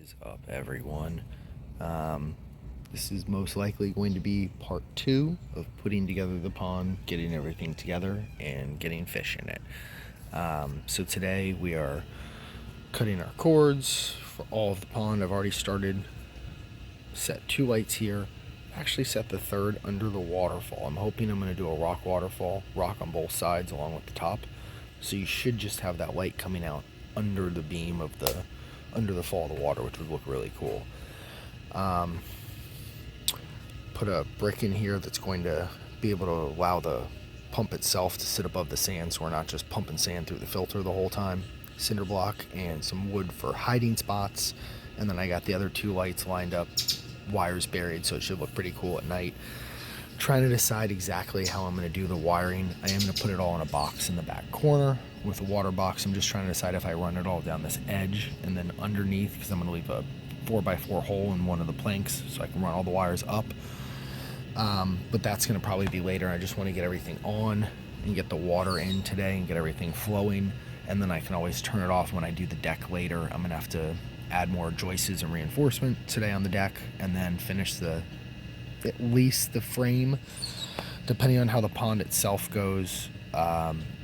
Is up, everyone? This is most likely going to be part 2 of putting together the pond, getting everything together, and getting fish in it. So today we are cutting our cords for all of the pond. I've already started, set 2 lights here. Actually set the third under the waterfall. I'm hoping I'm going to do a rock waterfall, rock on both sides along with the top. So you should just have that light coming out under the beam of under the fall of the water, which would look really cool. Put a brick in here that's going to be able to allow the pump itself to sit above the sand, so we're not just pumping sand through the filter the whole time. Cinder block and some wood for hiding spots, and then I got the other 2 lights lined up, wires buried, so it should look pretty cool at night. Trying to decide exactly how I'm going to do the wiring. I am going to put it all in a box in the back corner with a water box. I'm just trying to decide if I run it all down this edge and then underneath, because I'm going to leave a 4x4 hole in one of the planks so I can run all the wires up. But that's going to probably be later. I just want to get everything on and get the water in today and get everything flowing, and then I can always turn it off when I do the deck later. I'm going to have to add more joists and reinforcement today on the deck, and then finish at least the frame. Depending on how the pond itself goes,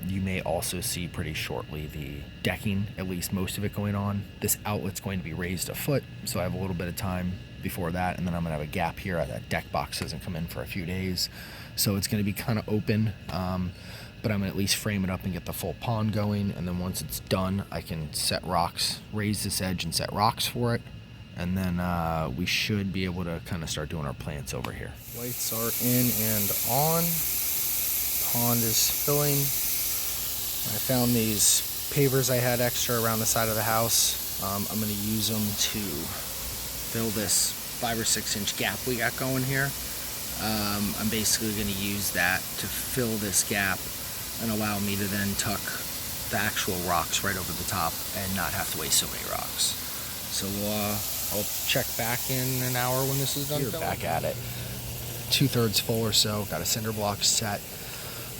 you may also see pretty shortly the decking, at least most of it going on. This outlet's going to be raised a foot, so I have a little bit of time before that, and then I'm going to have a gap here. That deck box doesn't come in for a few days, so it's going to be kind of open, but I'm going to at least frame it up and get the full pond going, and then once it's done, I can set rocks, raise this edge and set rocks for it, and then we should be able to kind of start doing our plants over here. Lights are in and on. Pond is filling. I found these pavers I had extra around the side of the house. I'm going to use them to fill this 5 or 6 inch gap we got going here. I'm basically going to use that to fill this gap and allow me to then tuck the actual rocks right over the top and not have to waste so many rocks. So I'll check back in an hour when this is done. We're back at it. 2/3 full or so. Got a cinder block set.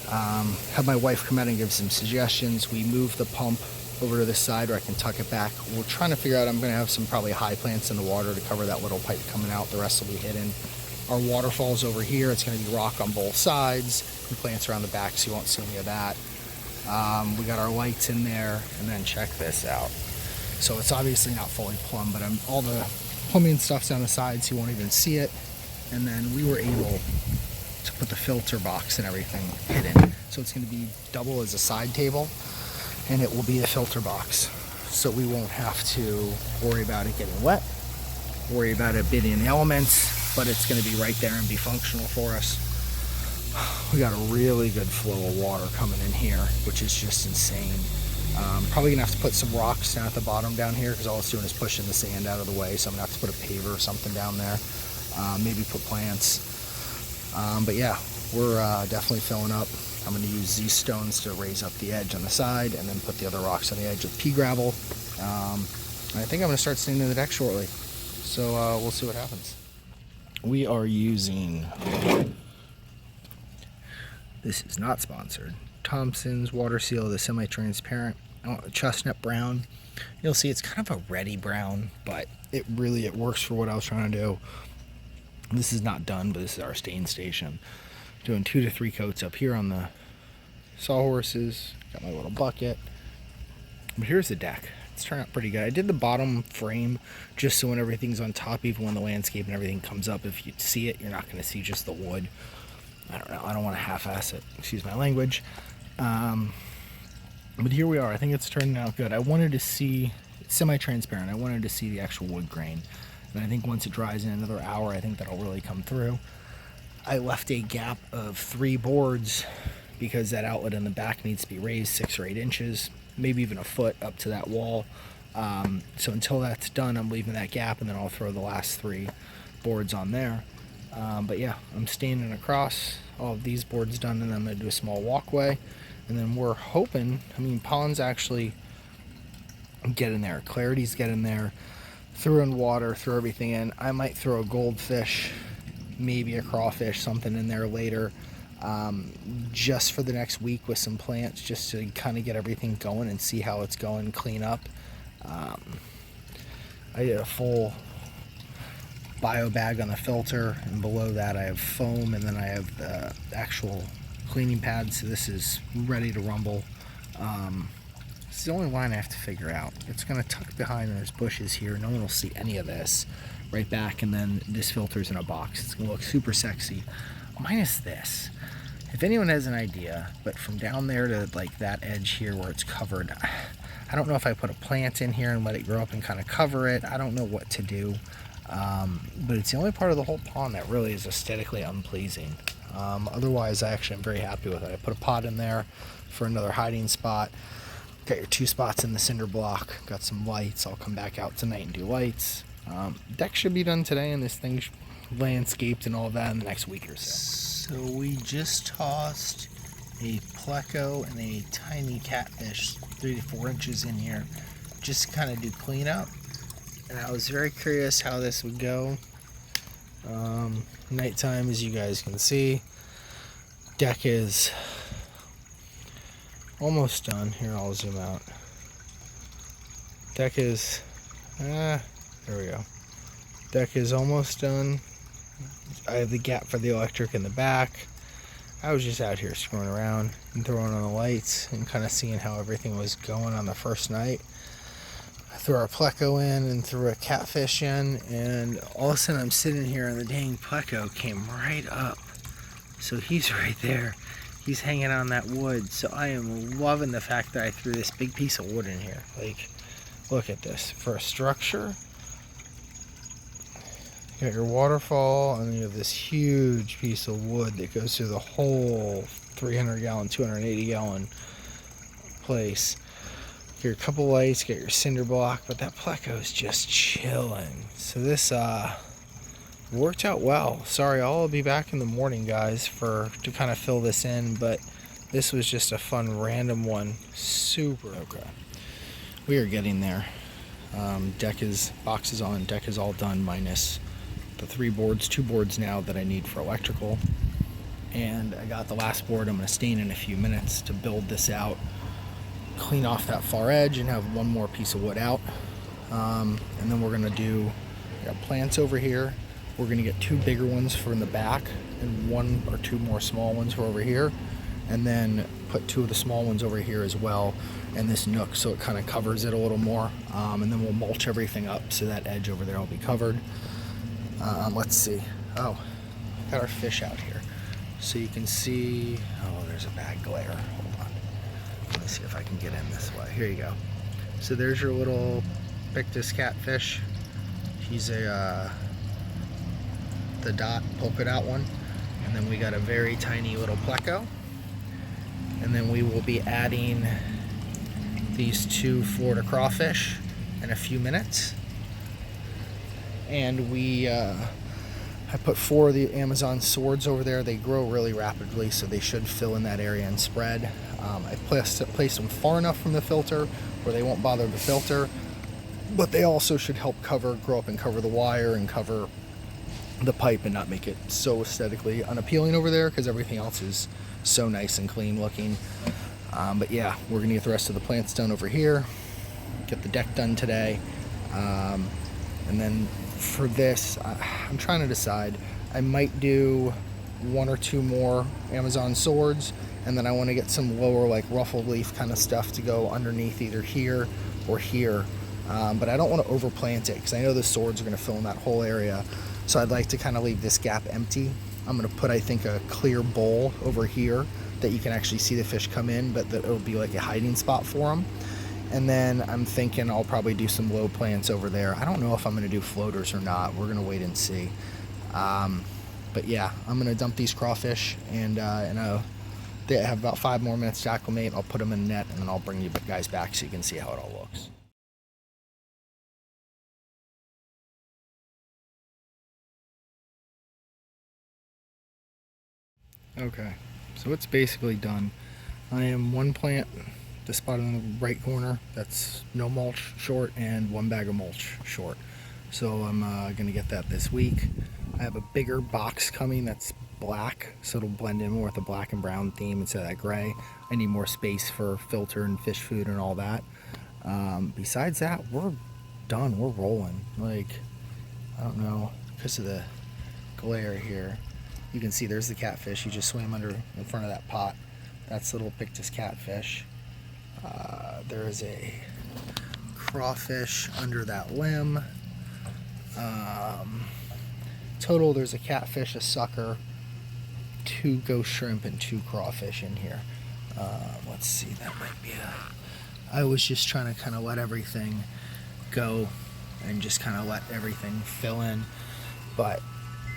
Had my wife come out and give some suggestions. We moved the pump over to this side where I can tuck it back. We're trying to figure out, I'm going to have some probably high plants in the water to cover that little pipe coming out. The rest will be hidden. Our waterfall's over here. It's going to be rock on both sides and plants around the back, so you won't see any of that. We got our lights in there, and then check this out. So it's obviously not fully plumbed, but all the plumbing stuff's on the side, so you won't even see it. And then we were able to put the filter box and everything hidden. So it's going to be double as a side table, and it will be a filter box. So we won't have to worry about it getting wet, worry about it being in the elements, but it's going to be right there and be functional for us. We got a really good flow of water coming in here, which is just insane. Probably gonna have to put some rocks down at the bottom down here, because all it's doing is pushing the sand out of the way, so I'm gonna have to put a paver or something down there. Maybe put plants. But yeah, we're definitely filling up. I'm gonna use these stones to raise up the edge on the side, and then put the other rocks on the edge with pea gravel. And I think I'm gonna start sanding the deck shortly. So we'll see what happens. We are using, this is not sponsored, Thompson's Water Seal, the semi-transparent chestnut brown. You'll see it's kind of a reddy brown, but it works for what I was trying to do. This is not done, but this is our stain station. Doing 2 to 3 coats up here on the sawhorses. Got my little bucket. But here's the deck. It's turned out pretty good. I did the bottom frame just so when everything's on top, even when the landscape and everything comes up, if you see it, you're not going to see just the wood. I don't know. I don't want to half-ass it. Excuse my language. But here we are. I think it's turning out good. I wanted to see, it's semi-transparent. I wanted to see the actual wood grain. And I think once it dries in another hour, I think that'll really come through. I left a gap of 3 boards because that outlet in the back needs to be raised 6 or 8 inches, maybe even a foot up to that wall. So until that's done, I'm leaving that gap, and then I'll throw the last 3 boards on there. But yeah, I'm standing across all of these boards done, and then I'm going to do a small walkway. And then we're hoping, pond's actually getting there. Clarity's getting there. Threw in water, threw everything in. I might throw a goldfish, maybe a crawfish, something in there later, just for the next week with some plants, just to kind of get everything going and see how it's going, clean up. I did a full bio bag on the filter, and below that I have foam, and then I have the actual cleaning pad, so this is ready to rumble. It's the only line I have to figure out. It's going to tuck behind those bushes here. No one will see any of this. Right back, and then this filter's in a box. It's going to look super sexy. Minus this. If anyone has an idea, but from down there to like that edge here where it's covered, I don't know if I put a plant in here and let it grow up and kind of cover it. I don't know what to do. But it's the only part of the whole pond that really is aesthetically unpleasing. Otherwise, I actually am very happy with it. I put a pot in there for another hiding spot. Got your 2 spots in the cinder block. Got some lights. I'll come back out tonight and do lights. Deck should be done today, and this thing landscaped and all that in the next week or so. So we just tossed a pleco and a tiny catfish 3 to 4 inches in here, just kind of do cleanup. And I was very curious how this would go. Nighttime, as you guys can see. Deck is almost done. Here, I'll zoom out. Deck is, there we go. Deck is almost done. I have the gap for the electric in the back. I was just out here screwing around and throwing on the lights and kind of seeing how everything was going on the first night. I threw our pleco in and threw a catfish in, and all of a sudden I'm sitting here and the dang pleco came right up. So he's right there. He's hanging on that wood. So I am loving the fact that I threw this big piece of wood in here. Like, look at this. For a structure, you got your waterfall, and you have this huge piece of wood that goes through the whole 300-gallon, 280-gallon place. Get your couple lights, get your cinder block, but that pleco is just chilling. So this worked out well. Sorry, I'll be back in the morning, guys, to kind of fill this in, but this was just a fun random one. Super okay. We are getting there. Box is on, deck is all done minus the 2 boards now that I need for electrical. And I got the last board I'm going to stain in a few minutes to build this out, clean off that far edge, and have one more piece of wood out. And then we're going to we got plants over here. We're going to get 2 bigger ones for in the back and 1 or 2 more small ones for over here. And then put 2 of the small ones over here as well in this nook, so it kind of covers it a little more. And then we'll mulch everything up so that edge over there will be covered. Let's see. Oh, got our fish out here. So you can see, oh, there's a bad glare. Hold on. Let me see if I can get in this way. Here you go. So there's your little Pictus catfish. He's the dot polka dot one. And then we got a very tiny little pleco. And then we will be adding these 2 Florida crawfish in a few minutes. And I put 4 of the Amazon swords over there. They grow really rapidly, so they should fill in that area and spread. I placed them far enough from the filter where they won't bother the filter, but they also should help grow up and cover the wire and cover the pipe and not make it so aesthetically unappealing over there, because everything else is so nice and clean looking. But yeah, we're gonna get the rest of the plants done over here, get the deck done today, and then for this, I'm trying to decide. I might do 1 or 2 more Amazon swords, and then I want to get some lower, like ruffled leaf kind of stuff to go underneath either here or here. But I don't want to overplant it, because I know the swords are going to fill in that whole area. So I'd like to kind of leave this gap empty. I'm going to put, I think, a clear bowl over here that you can actually see the fish come in, but that it'll be like a hiding spot for them. And then I'm thinking I'll probably do some low plants over there. I don't know if I'm going to do floaters or not. We're going to wait and see. But yeah, I'm going to dump these crawfish, and they have about 5 more minutes to acclimate. I'll put them in a net, and then I'll bring you guys back so you can see how it all looks. Okay, so it's basically done. I am 1 plant, the spot in the right corner, that's no mulch short, and 1 bag of mulch short. So I'm gonna get that this week. I have a bigger box coming that's black, so it'll blend in more with the black and brown theme instead of that gray. I need more space for filter and fish food and all that. Besides that, we're done. We're rolling. Like, I don't know, because of the glare here. You can see there's the catfish. He just swam under in front of that pot. That's little Pictus catfish. There is a crawfish under that limb. Total, there's a catfish, a sucker, 2 ghost shrimp, and 2 crawfish in here. Let's see, that might be I was just trying to kind of let everything go and just kind of let everything fill in. But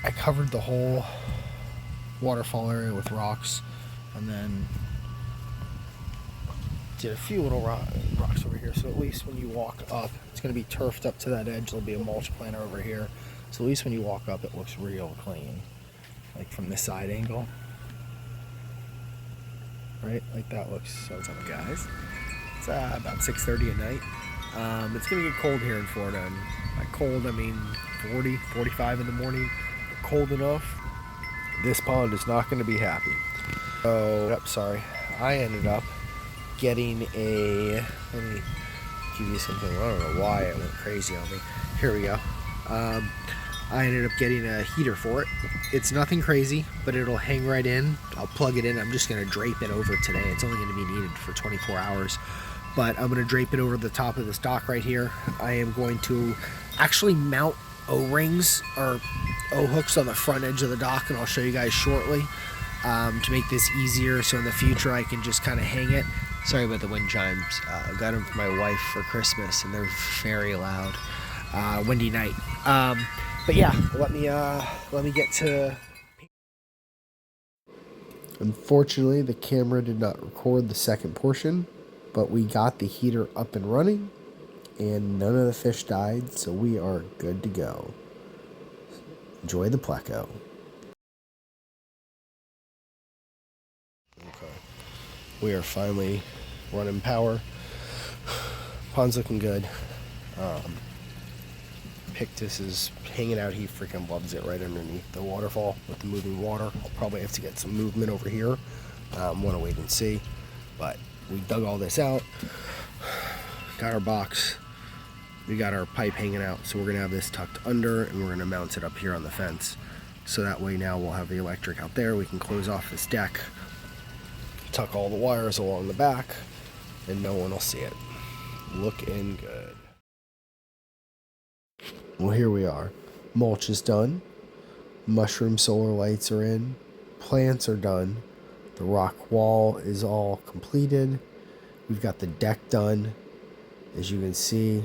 I covered the whole waterfall area with rocks, and then did a few little rocks over here. So at least when you walk up, it's going to be turfed up to that edge. There'll be a mulch planter over here. So at least when you walk up, it looks real clean. Like from this side angle. Right? Like that looks. So what's up, guys? It's about 6:30 at night. It's going to get cold here in Florida. And by cold, I mean 40, 45 in the morning. Cold enough. This pond is not going to be happy. Oh, sorry. I ended up getting a, let me give you something. I don't know why it went crazy on me. Here we go. I ended up getting a heater for it. It's nothing crazy, but it'll hang right in. I'll plug it in. I'm just going to drape it over today. It's only going to be needed for 24 hours. But I'm going to drape it over the top of this dock right here. I am going to actually mount O-rings or O-hooks on the front edge of the dock, and I'll show you guys shortly to make this easier, so in the future I can just kind of hang it. Sorry about the wind chimes. I got them for my wife for Christmas, and they're very loud. Windy night. But yeah, let me get to. Unfortunately, the camera did not record the second portion, but we got the heater up and running, and none of the fish died, so we are good to go. Enjoy the pleco. Okay. We are finally running power. Pond's looking good. Pictus is hanging out. He freaking loves it right underneath the waterfall with the moving water. I'll probably have to get some movement over here. Want to wait and see. But we dug all this out. Got our box. We got our pipe hanging out. So we're going to have this tucked under, and we're going to mount it up here on the fence. So that way now we'll have the electric out there. We can close off this deck, tuck all the wires along the back, and no one will see it. Looking good. Well, here we are. Mulch is done. Mushroom solar lights are in. Plants are done. The rock wall is all completed. We've got the deck done. As you can see,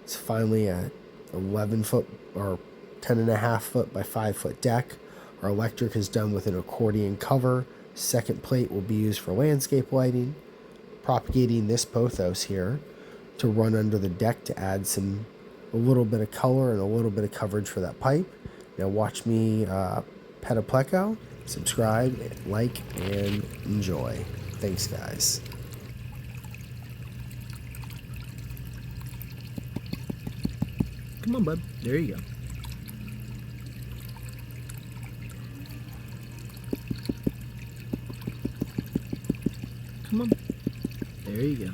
it's finally a 11-foot or 10.5-foot by 5-foot deck. Our electric is done with an accordion cover. Second plate will be used for landscape lighting. Propagating this pothos here to run under the deck to add a little bit of color and a little bit of coverage for that pipe. Now watch me pet a pleco, subscribe, like, and enjoy. Thanks, guys. Come on, bud. There you go. Come on. There you go.